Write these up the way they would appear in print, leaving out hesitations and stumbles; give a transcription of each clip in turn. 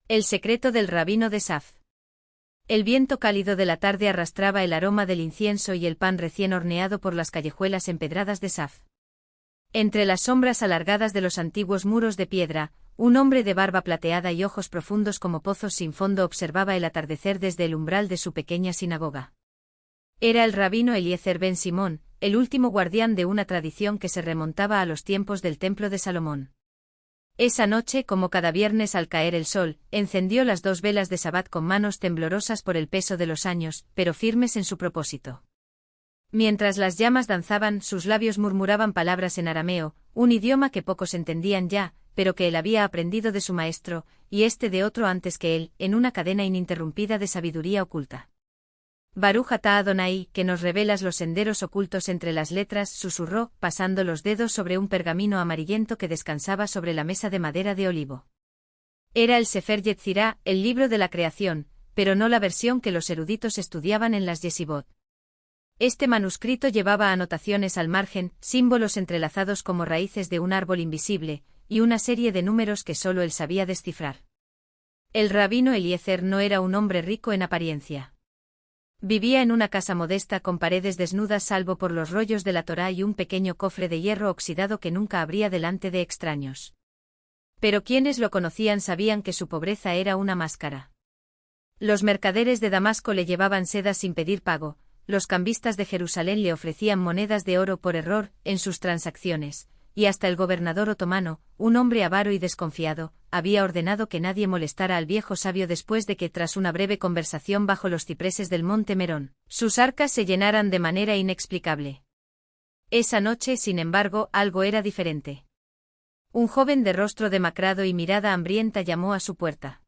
El secreto del rabino de Saf. El viento cálido de la tarde arrastraba el aroma del incienso y el pan recién horneado por las callejuelas empedradas de Saf. Entre las sombras alargadas de los antiguos muros de piedra, un hombre de barba plateada y ojos profundos como pozos sin fondo observaba el atardecer desde el umbral de su pequeña sinagoga. Era el rabino Eliezer ben Simón, el último guardián de una tradición que se remontaba a los tiempos del templo de Salomón. Esa noche, como cada viernes al caer el sol, encendió las 2 velas de Sabbat con manos temblorosas por el peso de los años, pero firmes en su propósito. Mientras las llamas danzaban, sus labios murmuraban palabras en arameo, un idioma que pocos entendían ya, pero que él había aprendido de su maestro, y este de otro antes que él, en una cadena ininterrumpida de sabiduría oculta. Baruch atah Adonai, que nos revelas los senderos ocultos entre las letras, susurró, pasando los dedos sobre un pergamino amarillento que descansaba sobre la mesa de madera de olivo. Era el Sefer Yetzirá, el libro de la creación, pero no la versión que los eruditos estudiaban en las yeshivot. Este manuscrito llevaba anotaciones al margen, símbolos entrelazados como raíces de un árbol invisible, y una serie de números que solo él sabía descifrar. El rabino Eliezer no era un hombre rico en apariencia. Vivía en una casa modesta con paredes desnudas salvo por los rollos de la Torá y un pequeño cofre de hierro oxidado que nunca abría delante de extraños. Pero quienes lo conocían sabían que su pobreza era una máscara. Los mercaderes de Damasco le llevaban sedas sin pedir pago, los cambistas de Jerusalén le ofrecían monedas de oro por error en sus transacciones, y hasta el gobernador otomano, un hombre avaro y desconfiado, había ordenado que nadie molestara al viejo sabio después de que tras una breve conversación bajo los cipreses del monte Merón, sus arcas se llenaran de manera inexplicable. Esa noche, sin embargo, algo era diferente. Un joven de rostro demacrado y mirada hambrienta llamó a su puerta.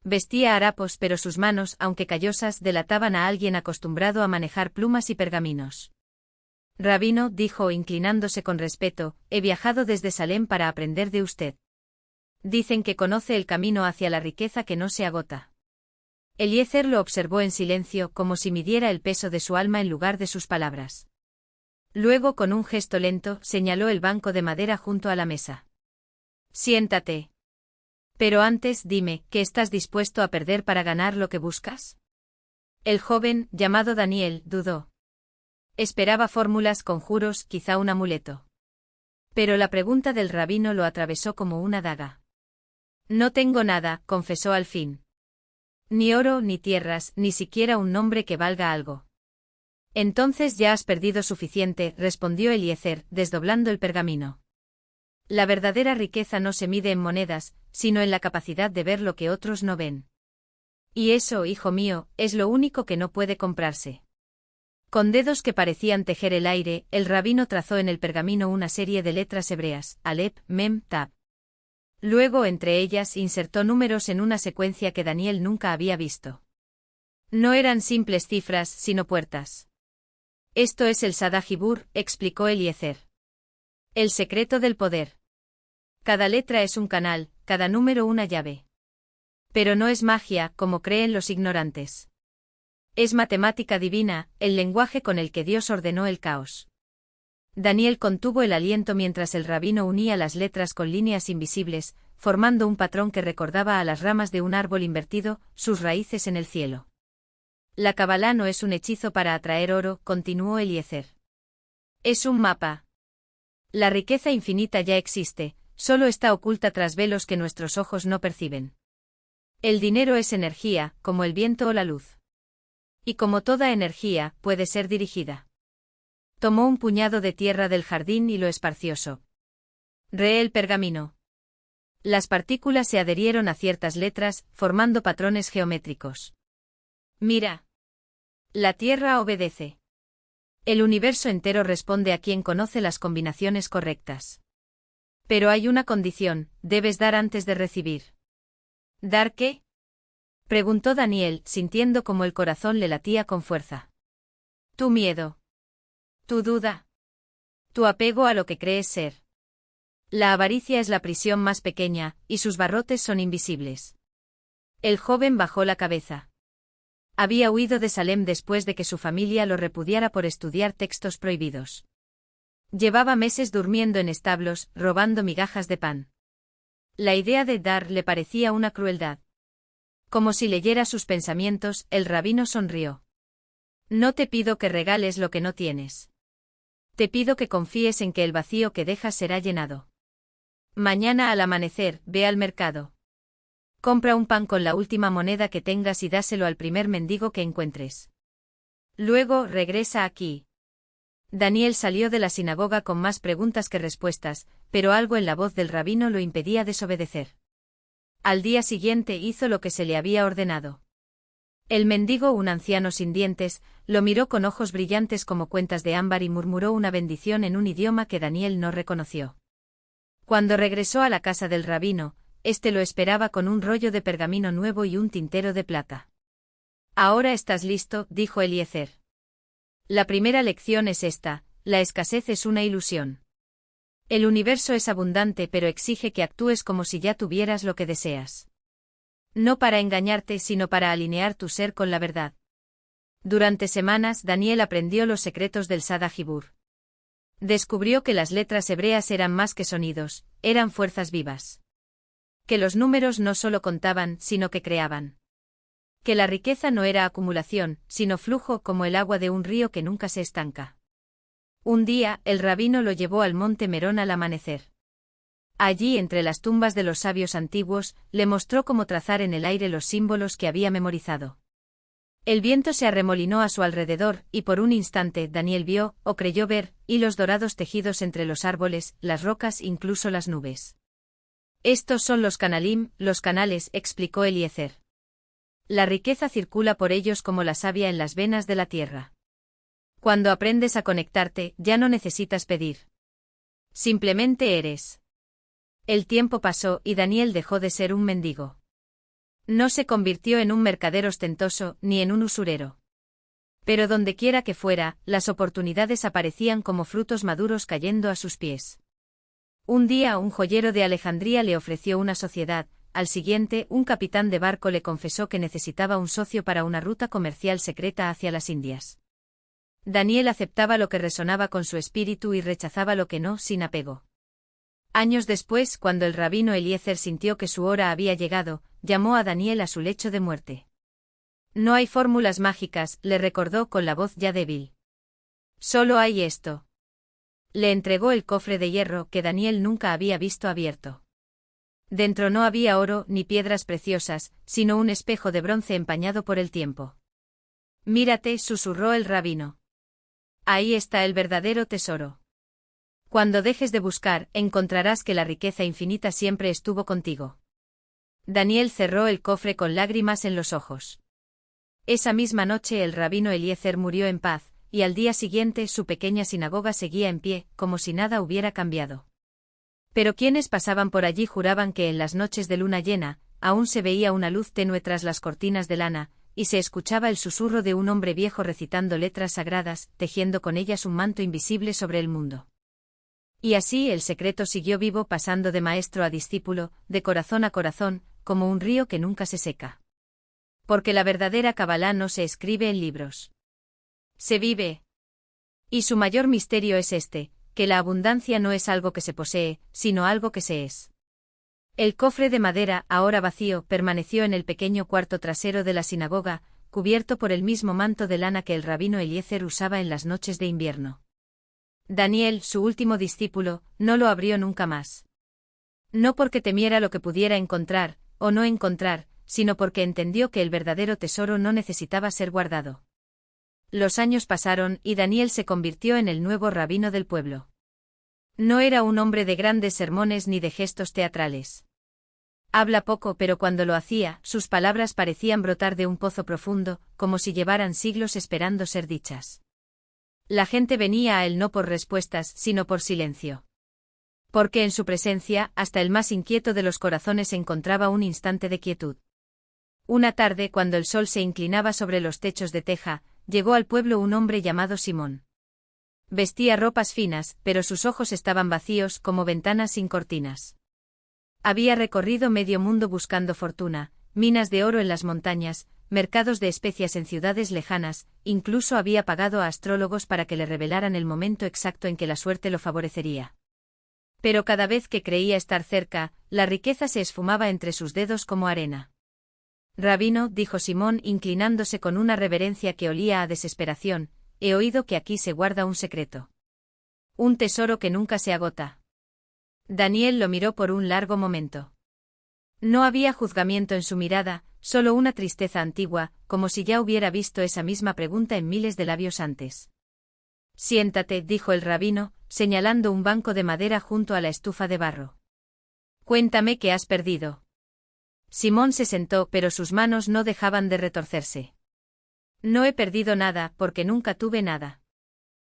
Vestía harapos, pero sus manos, aunque callosas, delataban a alguien acostumbrado a manejar plumas y pergaminos. Rabino, dijo inclinándose con respeto, he viajado desde Salem para aprender de usted. Dicen que conoce el camino hacia la riqueza que no se agota. Eliezer lo observó en silencio, como si midiera el peso de su alma en lugar de sus palabras. Luego, con un gesto lento, señaló el banco de madera junto a la mesa. Siéntate. Pero antes, dime, ¿qué estás dispuesto a perder para ganar lo que buscas? El joven, llamado Daniel, dudó. Esperaba fórmulas, conjuros, quizá un amuleto. Pero la pregunta del rabino lo atravesó como una daga. No tengo nada, confesó al fin. Ni oro, ni tierras, ni siquiera un nombre que valga algo. Entonces ya has perdido suficiente, respondió Eliezer, desdoblando el pergamino. La verdadera riqueza no se mide en monedas, sino en la capacidad de ver lo que otros no ven. Y eso, hijo mío, es lo único que no puede comprarse. Con dedos que parecían tejer el aire, el rabino trazó en el pergamino una serie de letras hebreas, Alep, Mem, Tab. Luego, entre ellas, insertó números en una secuencia que Daniel nunca había visto. No eran simples cifras, sino puertas. Esto es el Sadajibur, explicó Eliezer. El secreto del poder. Cada letra es un canal, cada número una llave. Pero no es magia, como creen los ignorantes. Es matemática divina, el lenguaje con el que Dios ordenó el caos. Daniel contuvo el aliento mientras el rabino unía las letras con líneas invisibles, formando un patrón que recordaba a las ramas de un árbol invertido, sus raíces en el cielo. La Cabalá no es un hechizo para atraer oro, continuó Eliezer. Es un mapa. La riqueza infinita ya existe, solo está oculta tras velos que nuestros ojos no perciben. El dinero es energía, como el viento o la luz. Y como toda energía, puede ser dirigida. Tomó un puñado de tierra del jardín y lo esparció. Reé el pergamino. Las partículas se adherieron a ciertas letras, formando patrones geométricos. Mira. La tierra obedece. El universo entero responde a quien conoce las combinaciones correctas. Pero hay una condición, debes dar antes de recibir. ¿Dar qué? Preguntó Daniel, sintiendo como el corazón le latía con fuerza. Tu miedo. Tu duda. Tu apego a lo que crees ser. La avaricia es la prisión más pequeña, y sus barrotes son invisibles. El joven bajó la cabeza. Había huido de Salem después de que su familia lo repudiara por estudiar textos prohibidos. Llevaba meses durmiendo en establos, robando migajas de pan. La idea de dar le parecía una crueldad. Como si leyera sus pensamientos, el rabino sonrió. No te pido que regales lo que no tienes. Te pido que confíes en que el vacío que dejas será llenado. Mañana al amanecer, ve al mercado. Compra un pan con la última moneda que tengas y dáselo al primer mendigo que encuentres. Luego, regresa aquí. Daniel salió de la sinagoga con más preguntas que respuestas, pero algo en la voz del rabino lo impedía desobedecer. Al día siguiente hizo lo que se le había ordenado. El mendigo, un anciano sin dientes, lo miró con ojos brillantes como cuentas de ámbar y murmuró una bendición en un idioma que Daniel no reconoció. Cuando regresó a la casa del rabino, éste lo esperaba con un rollo de pergamino nuevo y un tintero de plata. Ahora estás listo, dijo Eliezer. La primera lección es esta: la escasez es una ilusión. El universo es abundante, pero exige que actúes como si ya tuvieras lo que deseas. No para engañarte, sino para alinear tu ser con la verdad. Durante semanas, Daniel aprendió los secretos del Sadajibur. Descubrió que las letras hebreas eran más que sonidos, eran fuerzas vivas. Que los números no solo contaban, sino que creaban. Que la riqueza no era acumulación, sino flujo como el agua de un río que nunca se estanca. Un día, el rabino lo llevó al monte Merón al amanecer. Allí, entre las tumbas de los sabios antiguos, le mostró cómo trazar en el aire los símbolos que había memorizado. El viento se arremolinó a su alrededor, y por un instante Daniel vio, o creyó ver, hilos dorados tejidos entre los árboles, las rocas, incluso las nubes. Estos son los canalim, los canales, explicó Eliezer. La riqueza circula por ellos como la savia en las venas de la tierra. Cuando aprendes a conectarte, ya no necesitas pedir. Simplemente eres. El tiempo pasó y Daniel dejó de ser un mendigo. No se convirtió en un mercader ostentoso, ni en un usurero. Pero dondequiera que fuera, las oportunidades aparecían como frutos maduros cayendo a sus pies. Un día un joyero de Alejandría le ofreció una sociedad, al siguiente un capitán de barco le confesó que necesitaba un socio para una ruta comercial secreta hacia las Indias. Daniel aceptaba lo que resonaba con su espíritu y rechazaba lo que no, sin apego. Años después, cuando el rabino Eliezer sintió que su hora había llegado, llamó a Daniel a su lecho de muerte. No hay fórmulas mágicas, le recordó con la voz ya débil. Solo hay esto. Le entregó el cofre de hierro que Daniel nunca había visto abierto. Dentro no había oro ni piedras preciosas, sino un espejo de bronce empañado por el tiempo. Mírate, susurró el rabino. Ahí está el verdadero tesoro. Cuando dejes de buscar, encontrarás que la riqueza infinita siempre estuvo contigo. Daniel cerró el cofre con lágrimas en los ojos. Esa misma noche el rabino Eliezer murió en paz, y al día siguiente su pequeña sinagoga seguía en pie, como si nada hubiera cambiado. Pero quienes pasaban por allí juraban que en las noches de luna llena, aún se veía una luz tenue tras las cortinas de lana, y se escuchaba el susurro de un hombre viejo recitando letras sagradas, tejiendo con ellas un manto invisible sobre el mundo. Y así el secreto siguió vivo, pasando de maestro a discípulo, de corazón a corazón, como un río que nunca se seca. Porque la verdadera Cabalá no se escribe en libros. Se vive. Y su mayor misterio es este, que la abundancia no es algo que se posee, sino algo que se es. El cofre de madera, ahora vacío, permaneció en el pequeño cuarto trasero de la sinagoga, cubierto por el mismo manto de lana que el rabino Eliezer usaba en las noches de invierno. Daniel, su último discípulo, no lo abrió nunca más. No porque temiera lo que pudiera encontrar, o no encontrar, sino porque entendió que el verdadero tesoro no necesitaba ser guardado. Los años pasaron y Daniel se convirtió en el nuevo rabino del pueblo. No era un hombre de grandes sermones ni de gestos teatrales. Habla poco, pero cuando lo hacía, sus palabras parecían brotar de un pozo profundo, como si llevaran siglos esperando ser dichas. La gente venía a él no por respuestas, sino por silencio. Porque en su presencia, hasta el más inquieto de los corazones encontraba un instante de quietud. Una tarde, cuando el sol se inclinaba sobre los techos de teja, llegó al pueblo un hombre llamado Simón. Vestía ropas finas, pero sus ojos estaban vacíos como ventanas sin cortinas. Había recorrido medio mundo buscando fortuna, minas de oro en las montañas, mercados de especias en ciudades lejanas, incluso había pagado a astrólogos para que le revelaran el momento exacto en que la suerte lo favorecería. Pero cada vez que creía estar cerca, la riqueza se esfumaba entre sus dedos como arena. Rabino, dijo Simón inclinándose con una reverencia que olía a desesperación, he oído que aquí se guarda un secreto. Un tesoro que nunca se agota. Daniel lo miró por un largo momento. No había juzgamiento en su mirada, solo una tristeza antigua, como si ya hubiera visto esa misma pregunta en miles de labios antes. Siéntate, dijo el rabino, señalando un banco de madera junto a la estufa de barro. Cuéntame qué has perdido. Simón se sentó, pero sus manos no dejaban de retorcerse. No he perdido nada, porque nunca tuve nada.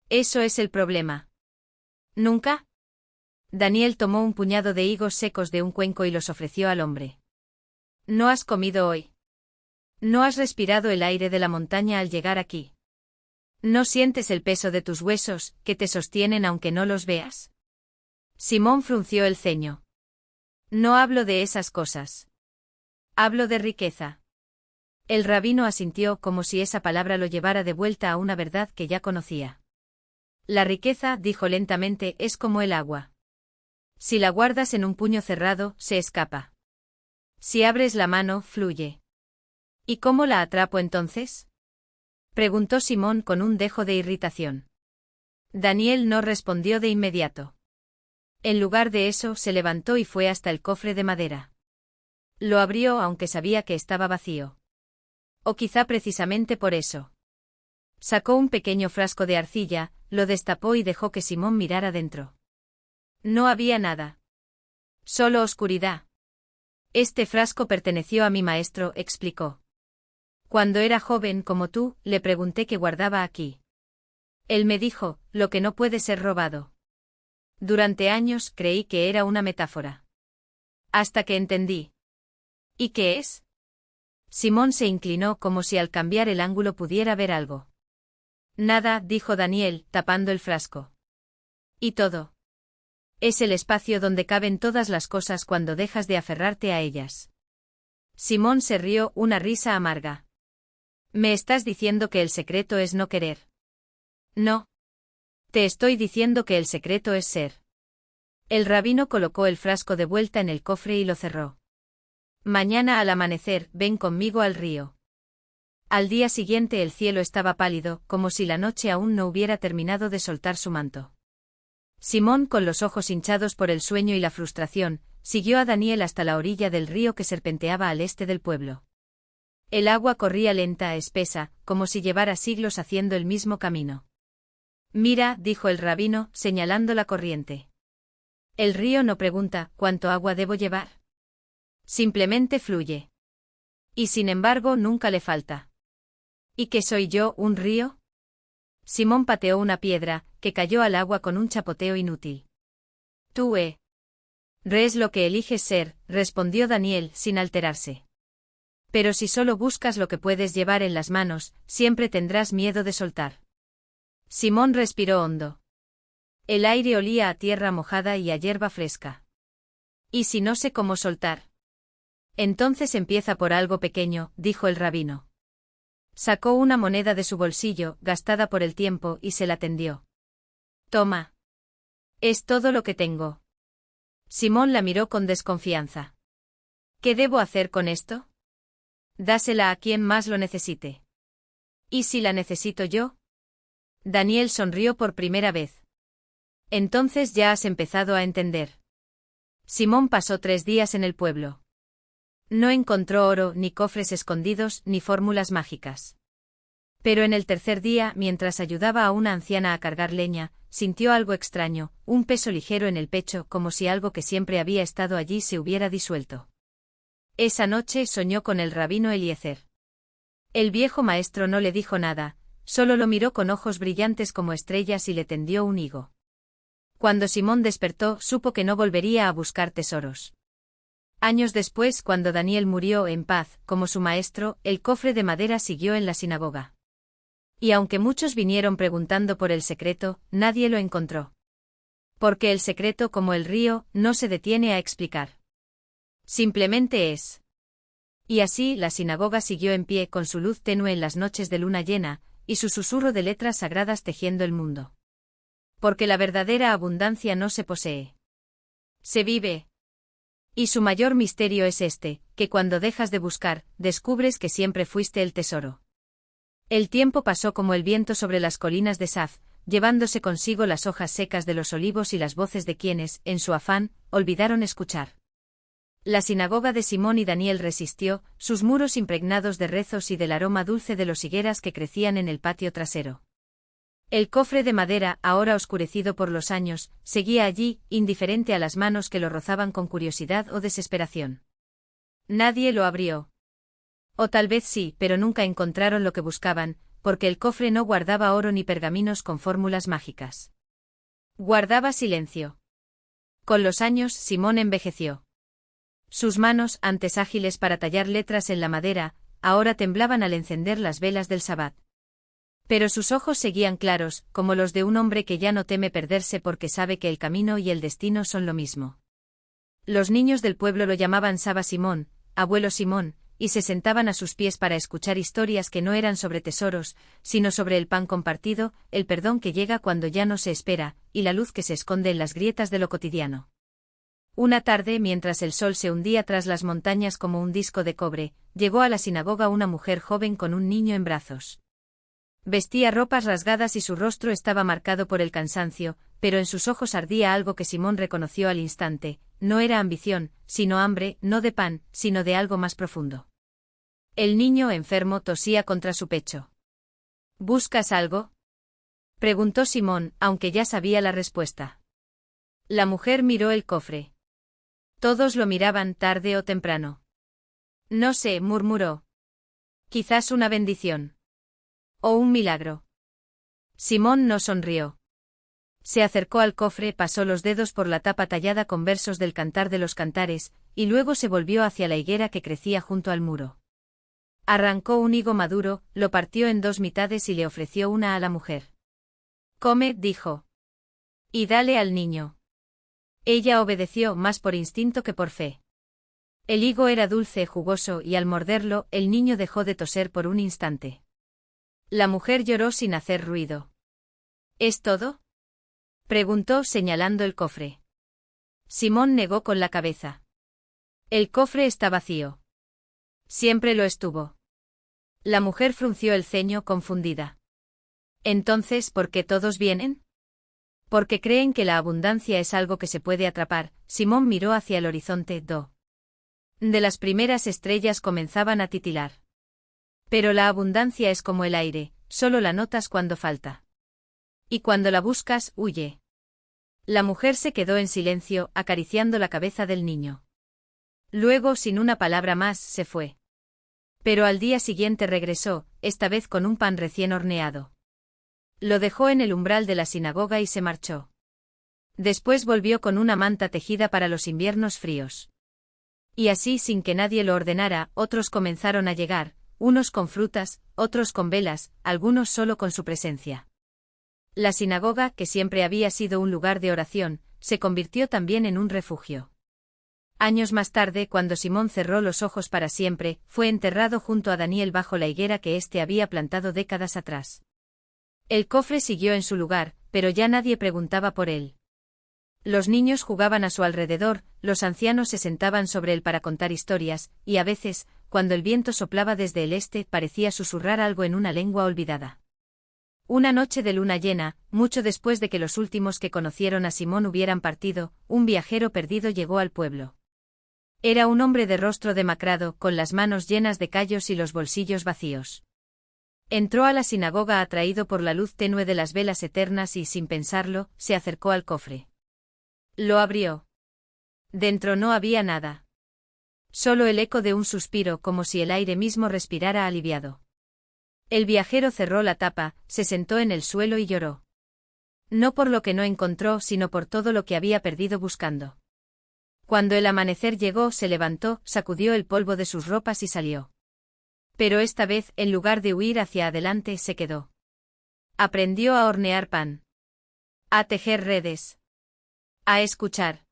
Eso es el problema. ¿Nunca? Daniel tomó un puñado de higos secos de un cuenco y los ofreció al hombre. ¿No has comido hoy? ¿No has respirado el aire de la montaña al llegar aquí? ¿No sientes el peso de tus huesos, que te sostienen aunque no los veas? Simón frunció el ceño. No hablo de esas cosas. Hablo de riqueza. El rabino asintió como si esa palabra lo llevara de vuelta a una verdad que ya conocía. La riqueza, dijo lentamente, es como el agua. Si la guardas en un puño cerrado, se escapa. Si abres la mano, fluye. ¿Y cómo la atrapo entonces? Preguntó Simón con un dejo de irritación. Daniel no respondió de inmediato. En lugar de eso, se levantó y fue hasta el cofre de madera. Lo abrió aunque sabía que estaba vacío. O quizá precisamente por eso. Sacó un pequeño frasco de arcilla, lo destapó y dejó que Simón mirara dentro. No había nada. Solo oscuridad. Este frasco perteneció a mi maestro, explicó. Cuando era joven como tú, le pregunté qué guardaba aquí. Él me dijo, lo que no puede ser robado. Durante años creí que era una metáfora. Hasta que entendí. ¿Y qué es? Simón se inclinó como si al cambiar el ángulo pudiera ver algo. Nada, dijo Daniel, tapando el frasco. ¿Y todo? Es el espacio donde caben todas las cosas cuando dejas de aferrarte a ellas. Simón se rió, una risa amarga. ¿Me estás diciendo que el secreto es no querer? No. Te estoy diciendo que el secreto es ser. El rabino colocó el frasco de vuelta en el cofre y lo cerró. Mañana al amanecer, ven conmigo al río. Al día siguiente el cielo estaba pálido, como si la noche aún no hubiera terminado de soltar su manto. Simón, con los ojos hinchados por el sueño y la frustración, siguió a Daniel hasta la orilla del río que serpenteaba al este del pueblo. El agua corría lenta, espesa, como si llevara siglos haciendo el mismo camino. Mira, dijo el rabino, señalando la corriente. El río no pregunta, ¿cuánto agua debo llevar? Simplemente fluye. Y sin embargo nunca le falta. ¿Y qué soy yo, un río? Simón pateó una piedra, que cayó al agua con un chapoteo inútil. Tú eres lo que eliges ser, respondió Daniel, sin alterarse. Pero si solo buscas lo que puedes llevar en las manos, siempre tendrás miedo de soltar. Simón respiró hondo. El aire olía a tierra mojada y a hierba fresca. ¿Y si no sé cómo soltar? Entonces empieza por algo pequeño, dijo el rabino. Sacó una moneda de su bolsillo, gastada por el tiempo, y se la tendió. Toma. Es todo lo que tengo. Simón la miró con desconfianza. ¿Qué debo hacer con esto? Dásela a quien más lo necesite. ¿Y si la necesito yo? Daniel sonrió por primera vez. Entonces ya has empezado a entender. Simón pasó 3 días en el pueblo. No encontró oro, ni cofres escondidos, ni fórmulas mágicas. Pero en el tercer día, mientras ayudaba a una anciana a cargar leña, sintió algo extraño, un peso ligero en el pecho, como si algo que siempre había estado allí se hubiera disuelto. Esa noche soñó con el rabino Eliezer. El viejo maestro no le dijo nada, solo lo miró con ojos brillantes como estrellas y le tendió un higo. Cuando Simón despertó, supo que no volvería a buscar tesoros. Años después, cuando Daniel murió en paz, como su maestro, el cofre de madera siguió en la sinagoga. Y aunque muchos vinieron preguntando por el secreto, nadie lo encontró. Porque el secreto, como el río, no se detiene a explicar. Simplemente es. Y así la sinagoga siguió en pie con su luz tenue en las noches de luna llena, y su susurro de letras sagradas tejiendo el mundo. Porque la verdadera abundancia no se posee. Se vive. Y su mayor misterio es este, que cuando dejas de buscar, descubres que siempre fuiste el tesoro. El tiempo pasó como el viento sobre las colinas de Saf, llevándose consigo las hojas secas de los olivos y las voces de quienes, en su afán, olvidaron escuchar. La sinagoga de Simón y Daniel resistió, sus muros impregnados de rezos y del aroma dulce de los higueras que crecían en el patio trasero. El cofre de madera, ahora oscurecido por los años, seguía allí, indiferente a las manos que lo rozaban con curiosidad o desesperación. Nadie lo abrió. O tal vez sí, pero nunca encontraron lo que buscaban, porque el cofre no guardaba oro ni pergaminos con fórmulas mágicas. Guardaba silencio. Con los años, Simón envejeció. Sus manos, antes ágiles para tallar letras en la madera, ahora temblaban al encender las velas del sabbat. Pero sus ojos seguían claros, como los de un hombre que ya no teme perderse porque sabe que el camino y el destino son lo mismo. Los niños del pueblo lo llamaban Saba Simón, abuelo Simón, y se sentaban a sus pies para escuchar historias que no eran sobre tesoros, sino sobre el pan compartido, el perdón que llega cuando ya no se espera, y la luz que se esconde en las grietas de lo cotidiano. Una tarde, mientras el sol se hundía tras las montañas como un disco de cobre, llegó a la sinagoga una mujer joven con un niño en brazos. Vestía ropas rasgadas y su rostro estaba marcado por el cansancio, pero en sus ojos ardía algo que Simón reconoció al instante: no era ambición, sino hambre, no de pan, sino de algo más profundo. El niño enfermo tosía contra su pecho. ¿Buscas algo?, preguntó Simón, aunque ya sabía la respuesta. La mujer miró el cofre. Todos lo miraban tarde o temprano. No sé, murmuró. Quizás una bendición. O un milagro. Simón no sonrió. Se acercó al cofre, pasó los dedos por la tapa tallada con versos del Cantar de los Cantares, y luego se volvió hacia la higuera que crecía junto al muro. Arrancó un higo maduro, lo partió en dos mitades y le ofreció una a la mujer. «Come», dijo. «Y dale al niño». Ella obedeció, más por instinto que por fe. El higo era dulce, jugoso, y al morderlo, el niño dejó de toser por un instante. La mujer lloró sin hacer ruido. «¿Es todo?», preguntó señalando el cofre. Simón negó con la cabeza. El cofre está vacío. Siempre lo estuvo. La mujer frunció el ceño confundida. Entonces, ¿por qué todos vienen? Porque creen que la abundancia es algo que se puede atrapar. Simón miró hacia el horizonte. De las primeras estrellas comenzaban a titilar. Pero la abundancia es como el aire, solo la notas cuando falta. Y cuando la buscas, huye. La mujer se quedó en silencio, acariciando la cabeza del niño. Luego, sin una palabra más, se fue. Pero al día siguiente regresó, esta vez con un pan recién horneado. Lo dejó en el umbral de la sinagoga y se marchó. Después volvió con una manta tejida para los inviernos fríos. Y así, sin que nadie lo ordenara, otros comenzaron a llegar, unos con frutas, otros con velas, algunos solo con su presencia. La sinagoga, que siempre había sido un lugar de oración, se convirtió también en un refugio. Años más tarde, cuando Simón cerró los ojos para siempre, fue enterrado junto a Daniel bajo la higuera que éste había plantado décadas atrás. El cofre siguió en su lugar, pero ya nadie preguntaba por él. Los niños jugaban a su alrededor, los ancianos se sentaban sobre él para contar historias, y a veces, cuando el viento soplaba desde el este, parecía susurrar algo en una lengua olvidada. Una noche de luna llena, mucho después de que los últimos que conocieron a Simón hubieran partido, un viajero perdido llegó al pueblo. Era un hombre de rostro demacrado, con las manos llenas de callos y los bolsillos vacíos. Entró a la sinagoga atraído por la luz tenue de las velas eternas y, sin pensarlo, se acercó al cofre. Lo abrió. Dentro no había nada. Solo el eco de un suspiro, como si el aire mismo respirara aliviado. El viajero cerró la tapa, se sentó en el suelo y lloró. No por lo que no encontró, sino por todo lo que había perdido buscando. Cuando el amanecer llegó, se levantó, sacudió el polvo de sus ropas y salió. Pero esta vez, en lugar de huir hacia adelante, se quedó. Aprendió a hornear pan. A tejer redes. A escuchar.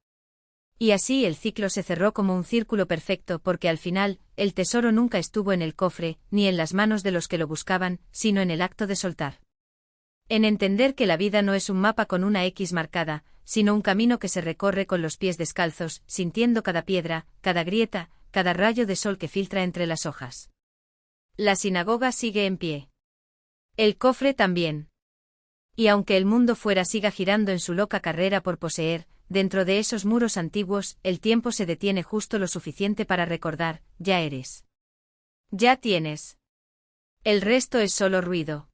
Y así el ciclo se cerró como un círculo perfecto porque al final, el tesoro nunca estuvo en el cofre, ni en las manos de los que lo buscaban, sino en el acto de soltar. En entender que la vida no es un mapa con una X marcada, sino un camino que se recorre con los pies descalzos, sintiendo cada piedra, cada grieta, cada rayo de sol que filtra entre las hojas. La sinagoga sigue en pie. El cofre también. Y aunque el mundo fuera siga girando en su loca carrera por poseer, dentro de esos muros antiguos, el tiempo se detiene justo lo suficiente para recordar, ya eres. Ya tienes. El resto es solo ruido.